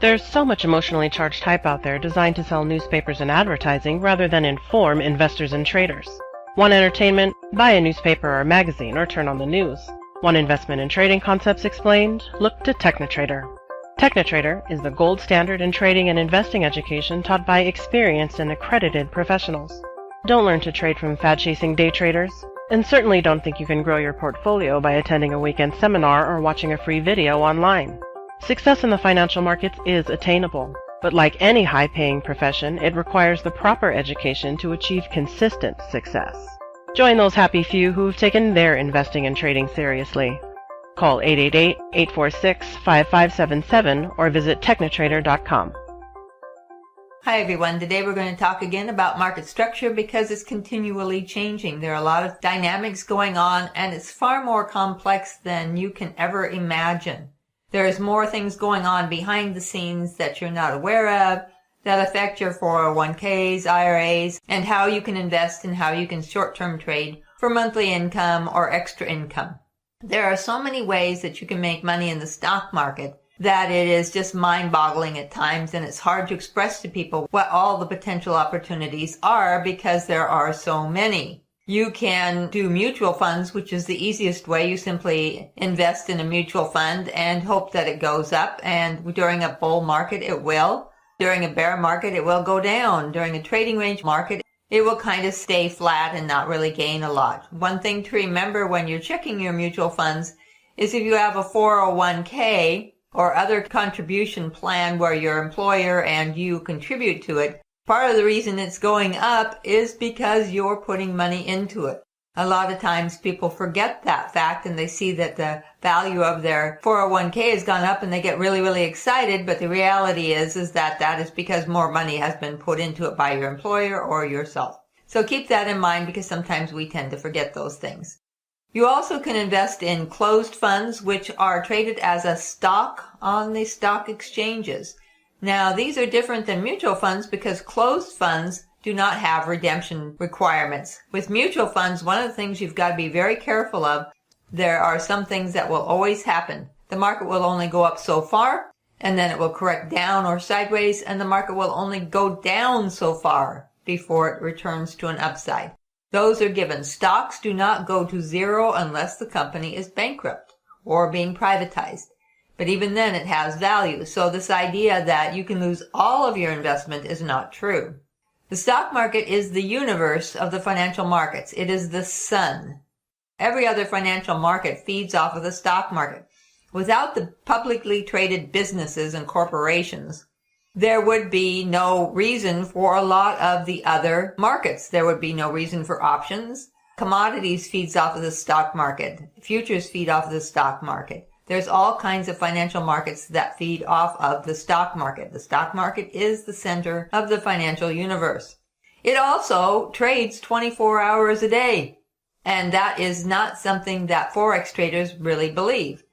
There's so much emotionally charged hype out there designed to sell newspapers and advertising rather than inform investors and traders. Want entertainment? Buy a newspaper or magazine or turn on the news. Want investment and trading concepts explained? Look to TechniTrader. TechniTrader is the gold standard in trading and investing education taught by experienced and accredited professionals. Don't learn to trade from fad-chasing day traders, and certainly don't think you can grow your portfolio by attending a weekend seminar or watching a free video online. Success in the financial markets is attainable, but like any high-paying profession, it requires the proper education to achieve consistent success. Join those happy few who've taken their investing and trading seriously. Call 888-846-5577 or visit technitrader.com. Hi everyone, today we're going to talk again about market structure because it's continually changing. There are a lot of dynamics going on and it's far more complex than you can ever imagine. There's more things going on behind the scenes that you're not aware of that affect your 401ks, IRAs, and how you can invest and how you can short-term trade for monthly income or extra income. There are so many ways that you can make money in the stock market that it is just mind-boggling at times, and it's hard to express to people what all the potential opportunities are because there are so many. You can do mutual funds, which is the easiest way. You simply invest in a mutual fund and hope that it goes up, and during a bull market it will. During a bear market it will go down. During a trading range market it will kind of stay flat and not really gain a lot. One thing to remember when you're checking your mutual funds is if you have a 401k or other contribution plan where your employer and you contribute to it, part of the reason it's going up is because you're putting money into it. A lot of times people forget that fact and they see that the value of their 401k has gone up and they get really, really excited, but the reality is that that is because more money has been put into it by your employer or yourself. So keep that in mind because sometimes we tend to forget those things. You also can invest in closed funds, which are traded as a stock on the stock exchanges. Now, these are different than mutual funds because closed funds do not have redemption requirements. With mutual funds, one of the things you've got to be very careful of, there are some things that will always happen. The market will only go up so far, and then it will correct down or sideways, and the market will only go down so far before it returns to an upside. Those are given. Stocks do not go to zero unless the company is bankrupt or being privatized. But even then it has value. So this idea that you can lose all of your investment is not true. The stock market is the universe of the financial markets. It is the sun. Every other financial market feeds off of the stock market. Without the publicly traded businesses and corporations, there would be no reason for a lot of the other markets. There would be no reason for options. Commodities feeds off of the stock market. Futures feed off of the stock market. There's all kinds of financial markets that feed off of the stock market. The stock market is the center of the financial universe. It also trades 24 hours a day, and that is not something that Forex traders really believe.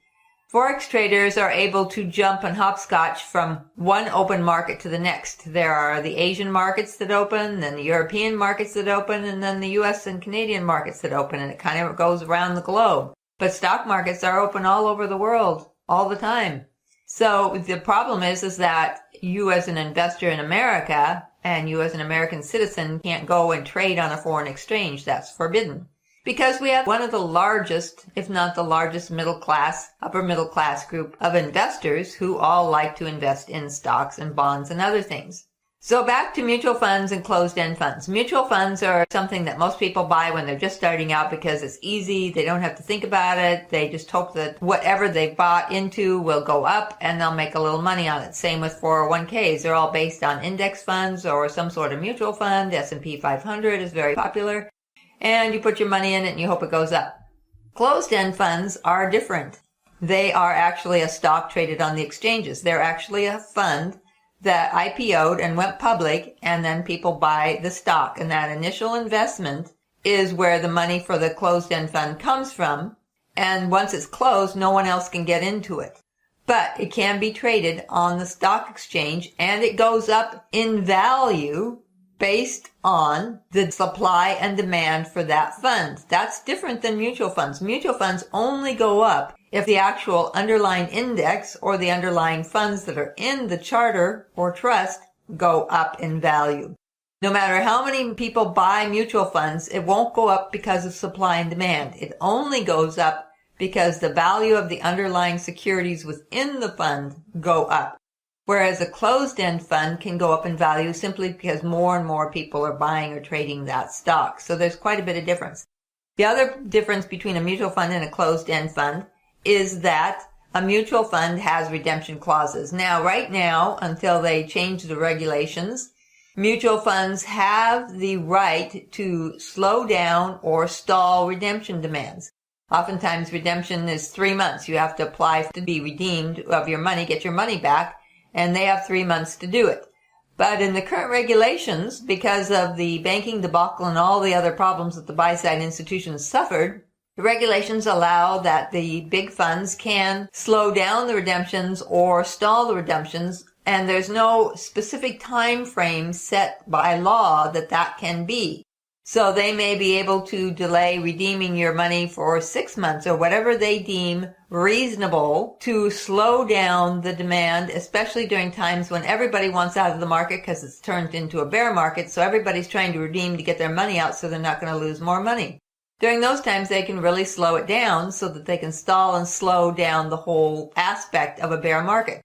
Forex traders are able to jump and hopscotch from one open market to the next. There are the Asian markets that open, then the European markets that open, and then the US and Canadian markets that open, and it kind of goes around the globe. But stock markets are open all over the world, all the time. So the problem is that you as an investor in America and you as an American citizen can't go and trade on a foreign exchange. That's forbidden. Because we have one of the largest, if not the largest middle class, upper middle class group of investors who all like to invest in stocks and bonds and other things. So back to mutual funds and closed-end funds. Mutual funds are something that most people buy when they're just starting out because it's easy. They don't have to think about it. They just hope that whatever they've bought into will go up and they'll make a little money on it. Same with 401ks. They're all based on index funds or some sort of mutual fund. S&P 500 is very popular. And you put your money in it and you hope it goes up. Closed-end funds are different. They are actually a stock traded on the exchanges. They're actually a fund that IPO'd and went public, and then people buy the stock. And that initial investment is where the money for the closed-end fund comes from. And once it's closed, no one else can get into it. But it can be traded on the stock exchange, and it goes up in value based on the supply and demand for that fund. That's different than mutual funds. Mutual funds only go up if the actual underlying index or the underlying funds that are in the charter or trust go up in value. No matter how many people buy mutual funds, it won't go up because of supply and demand. It only goes up because the value of the underlying securities within the fund go up. Whereas a closed-end fund can go up in value simply because more and more people are buying or trading that stock. So there's quite a bit of difference. The other difference between a mutual fund and a closed-end fund is that a mutual fund has redemption clauses. Now, right now, until they change the regulations, mutual funds have the right to slow down or stall redemption demands. Oftentimes, redemption is 3 months. You have to apply to be redeemed of your money, get your money back, and they have 3 months to do it. But in the current regulations, because of the banking debacle and all the other problems that the buy-side institutions suffered, the regulations allow that the big funds can slow down the redemptions or stall the redemptions, and there's no specific time frame set by law that can be. So they may be able to delay redeeming your money for 6 months or whatever they deem reasonable to slow down the demand, especially during times when everybody wants out of the market because it's turned into a bear market. So everybody's trying to redeem to get their money out so they're not going to lose more money. During those times, they can really slow it down so that they can stall and slow down the whole aspect of a bear market.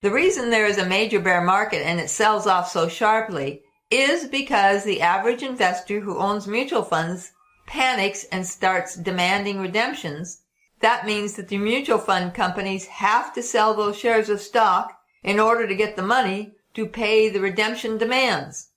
The reason there is a major bear market and it sells off so sharply is because the average investor who owns mutual funds panics and starts demanding redemptions. That means that the mutual fund companies have to sell those shares of stock in order to get the money to pay the redemption demands.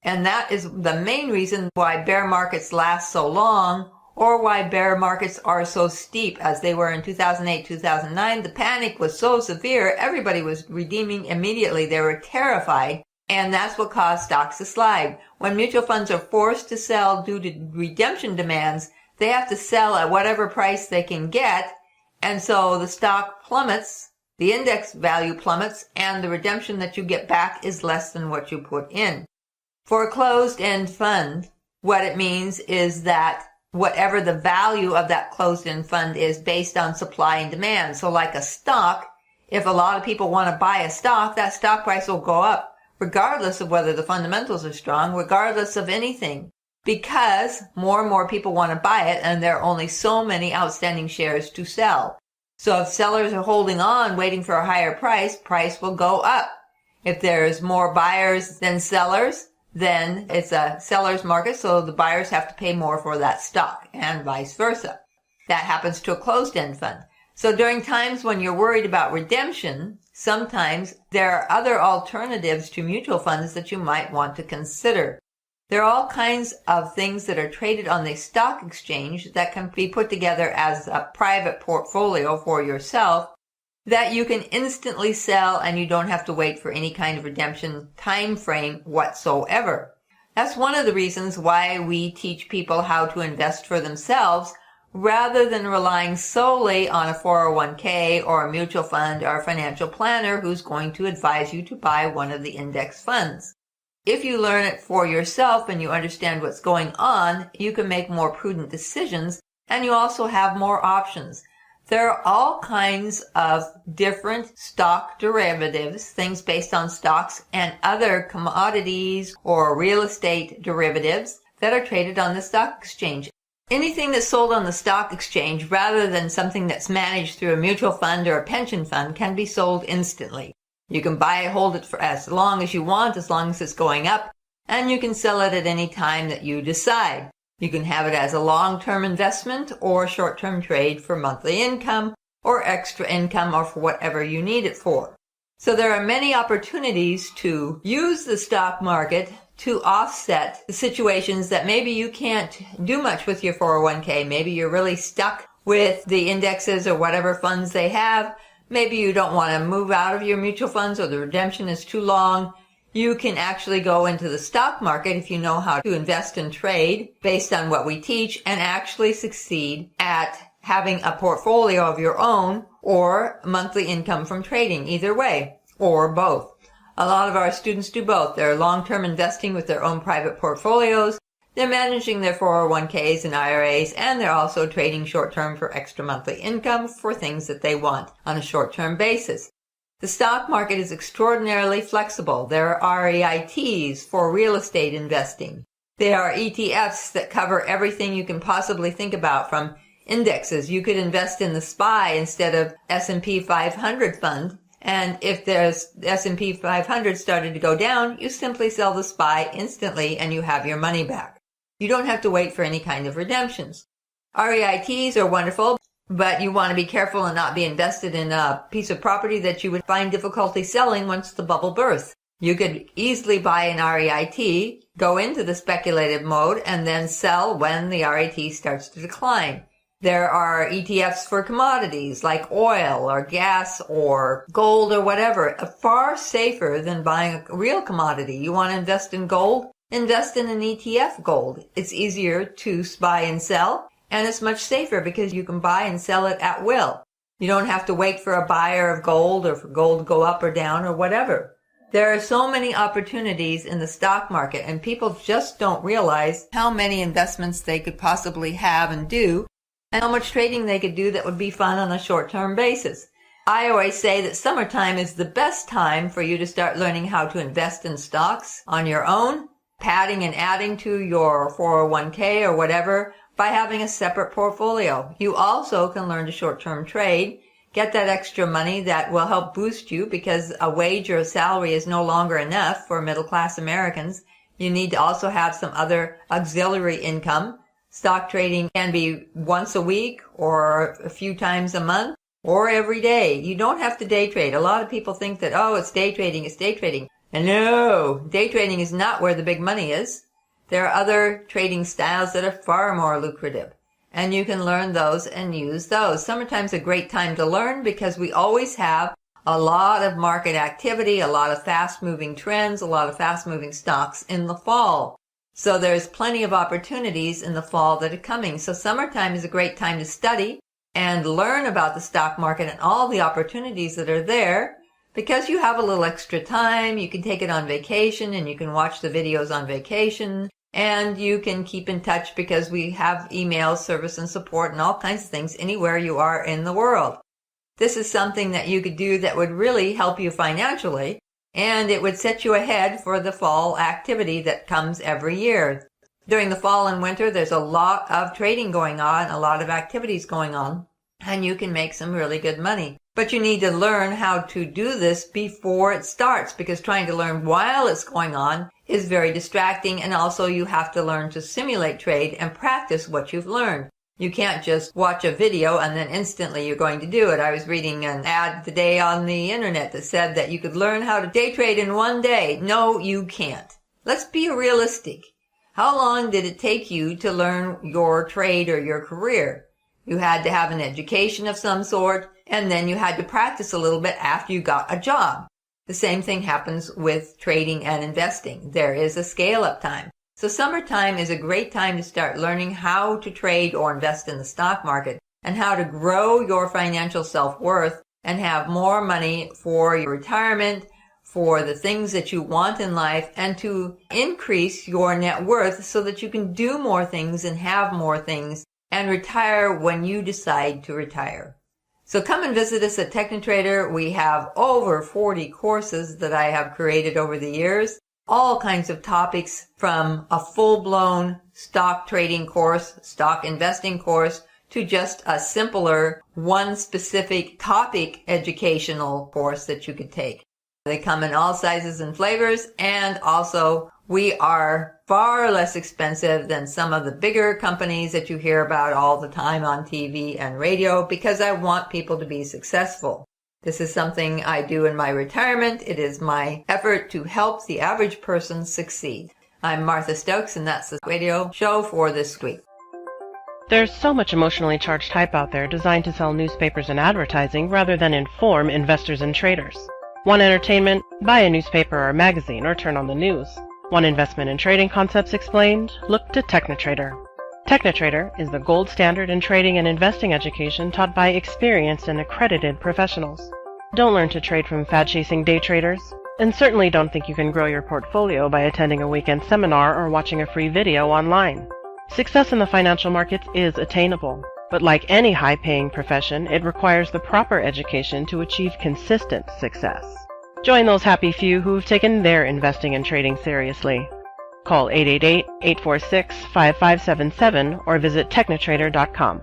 And that is the main reason why bear markets last so long, or why bear markets are so steep as they were in 2008, 2009. The panic was so severe, everybody was redeeming immediately. They were terrified. And that's what caused stocks to slide. When mutual funds are forced to sell due to redemption demands, they have to sell at whatever price they can get. And so the stock plummets, the index value plummets, and the redemption that you get back is less than what you put in. For a closed-end fund, what it means is that whatever the value of that closed-end fund is based on supply and demand. So like a stock, if a lot of people want to buy a stock, that stock price will go up, regardless of whether the fundamentals are strong, regardless of anything, because more and more people want to buy it and there are only so many outstanding shares to sell. So if sellers are holding on, waiting for a higher price, price will go up. If there's more buyers than sellers, then it's a seller's market, so the buyers have to pay more for that stock, and vice versa. That happens to a closed-end fund. So during times when you're worried about redemption, sometimes there are other alternatives to mutual funds that you might want to consider. There are all kinds of things that are traded on the stock exchange that can be put together as a private portfolio for yourself that you can instantly sell, and you don't have to wait for any kind of redemption time frame whatsoever. That's one of the reasons why we teach people how to invest for themselves rather than relying solely on a 401k or a mutual fund or a financial planner who's going to advise you to buy one of the index funds. If you learn it for yourself and you understand what's going on, you can make more prudent decisions, and you also have more options. There are all kinds of different stock derivatives, things based on stocks and other commodities or real estate derivatives that are traded on the stock exchange. Anything that's sold on the stock exchange rather than something that's managed through a mutual fund or a pension fund can be sold instantly. You can buy it, hold it for as long as you want, as long as it's going up, and you can sell it at any time that you decide. You can have it as a long-term investment or short-term trade for monthly income or extra income or for whatever you need it for. So there are many opportunities to use the stock market to offset the situations that maybe you can't do much with your 401k. Maybe you're really stuck with the indexes or whatever funds they have. Maybe you don't want to move out of your mutual funds or the redemption is too long. You can actually go into the stock market if you know how to invest and trade based on what we teach and actually succeed at having a portfolio of your own or monthly income from trading, either way, or both. A lot of our students do both. They're long-term investing with their own private portfolios. They're managing their 401ks and IRAs, and they're also trading short-term for extra monthly income for things that they want on a short-term basis. The stock market is extraordinarily flexible. There are REITs for real estate investing. There are ETFs that cover everything you can possibly think about, from indexes. You could invest in the SPY instead of S&P 500 fund. And if there's S&P 500 started to go down, you simply sell the SPY instantly and you have your money back. You don't have to wait for any kind of redemptions. REITs are wonderful, but you want to be careful and not be invested in a piece of property that you would find difficulty selling once the bubble bursts. You could easily buy an REIT, go into the speculative mode, and then sell when the REIT starts to decline. There are ETFs for commodities like oil or gas or gold or whatever, far safer than buying a real commodity. You want to invest in gold? Invest in an ETF gold. It's easier to buy and sell, and it's much safer because you can buy and sell it at will. You don't have to wait for a buyer of gold or for gold to go up or down or whatever. There are so many opportunities in the stock market, and people just don't realize how many investments they could possibly have and do, and how much trading they could do that would be fun on a short-term basis. I always say that summertime is the best time for you to start learning how to invest in stocks on your own, padding and adding to your 401k or whatever by having a separate portfolio. You also can learn to short-term trade, get that extra money that will help boost you because a wage or a salary is no longer enough for middle-class Americans. You need to also have some other auxiliary income. Stock trading can be once a week or a few times a month or every day. You don't have to day trade. A lot of people think that, oh, it's day trading, it's day trading. And no, day trading is not where the big money is. There are other trading styles that are far more lucrative, and you can learn those and use those. Summertime's a great time to learn because we always have a lot of market activity, a lot of fast-moving trends, a lot of fast-moving stocks in the fall. So there's plenty of opportunities in the fall that are coming. So summertime is a great time to study and learn about the stock market and all the opportunities that are there. Because you have a little extra time, you can take it on vacation and you can watch the videos on vacation, and you can keep in touch because we have email service and support and all kinds of things anywhere you are in the world. This is something that you could do that would really help you financially, and it would set you ahead for the fall activity that comes every year. During the fall and winter, there's a lot of trading going on, a lot of activities going on, and you can make some really good money. But you need to learn how to do this before it starts, because trying to learn while it's going on is very distracting, and also you have to learn to simulate trade and practice what you've learned. You can't just watch a video and then instantly you're going to do it. I was reading an ad today on the internet that said that you could learn how to day trade in one day. No, you can't. Let's be realistic. How long did it take you to learn your trade or your career? You had to have an education of some sort, and then you had to practice a little bit after you got a job. The same thing happens with trading and investing. There is a scale-up time. So summertime is a great time to start learning how to trade or invest in the stock market and how to grow your financial self-worth and have more money for your retirement, for the things that you want in life, and to increase your net worth so that you can do more things and have more things and retire when you decide to retire. So come and visit us at TechniTrader. We have over 40 courses that I have created over the years. All kinds of topics, from a full-blown stock trading course, stock investing course, to just a simpler, one specific topic educational course that you could take. They come in all sizes and flavors, and also we are far less expensive than some of the bigger companies that you hear about all the time on TV and radio, because I want people to be successful. This is something I do in my retirement. It is my effort to help the average person succeed. I'm Martha Stokes, and that's the radio show for this week. There's so much emotionally charged hype out there designed to sell newspapers and advertising rather than inform investors and traders. Want entertainment? Buy a newspaper or magazine or turn on the news. Want investment and trading concepts explained? Look to TechniTrader. TechniTrader is the gold standard in trading and investing education taught by experienced and accredited professionals. Don't learn to trade from fad-chasing day traders. And certainly don't think you can grow your portfolio by attending a weekend seminar or watching a free video online. Success in the financial markets is attainable, but like any high-paying profession, it requires the proper education to achieve consistent success. Join those happy few who've taken their investing and trading seriously. Call 888-846-5577 or visit technitrader.com.